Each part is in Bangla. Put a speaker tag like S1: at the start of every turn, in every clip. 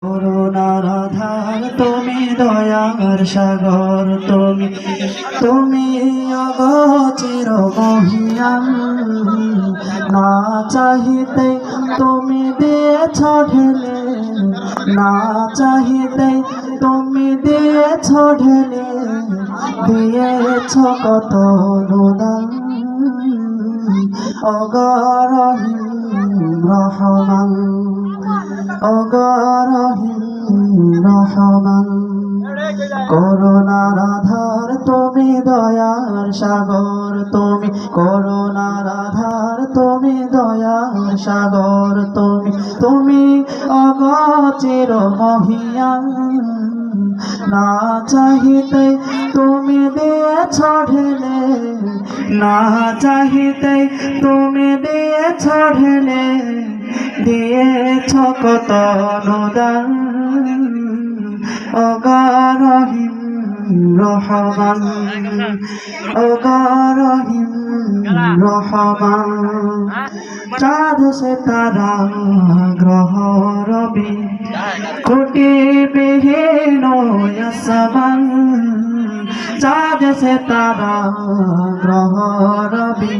S1: করুণার আধার তুমি, দয়ার সাগর তুমি, তুমি অগোচর মহিয়ান। না চাহিতে তুমি দিয়েছ ঢেলে, না চাহিতে তুমি দিয়েছ ঢেলে, দিয়েছ কত অনুদান। অগরহিম রহমান, অগরহিম রহমান। করুণার আধার তুমি, দয়ার সাগর তুমি, করুণার আধার তুমি, দয়ার সাগর তুমি, তুমি অগোচর মহিয়ান। না চাহিতে তুমি দিয়েছ ঢেলে, না চাহিতে তুমি দিয়েছ ঢেলে, দিয়েছ কত অনুদান। অগরহিম রহমান, অগরহিম রহমান। চাঁদ সিতারা গ্রহ রবি, কোটি বিহীন আসমান। চাঁদ সিতারা গ্রহ রবি,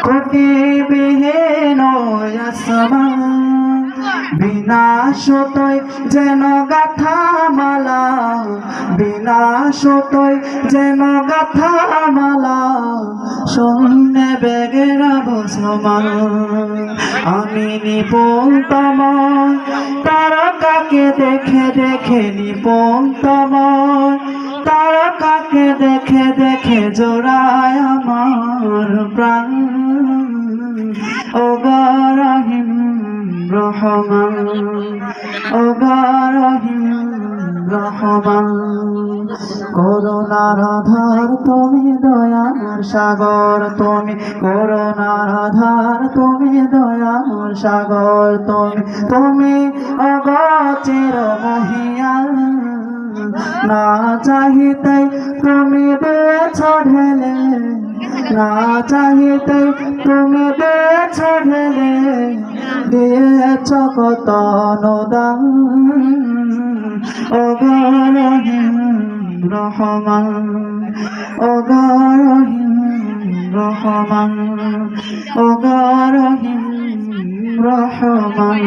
S1: কোটি বিহীন আসমান। বিনাশতই যেন গাথা মালা, বিনাশতই যেন গাথা মালা, শূন্যে বেগের বসমান। আমি নিপুণ তোমার তারকাকে দেখে দেখে, নিপুণ তোমার তারকাকে দেখে দেখে, জোড়ায় আমার প্রাণ। অগরহিম রহমান, অগরহিম রহমান। করুণার আধার তুমি, দয়ার সাগর তুমি, করুণার আধার তুমি, দয়ার সাগর তুমি, তুমি অগোচর মহিয়ান। না চাহিতে তুমি দিয়েছ ঢেলে, না চাহিতে তুমি দিয়েছ ঢেলে, দিয়েছ কত অনুদান। অগরহিম রহমান, অগরহিম রহমান, অগরহিম রহমান।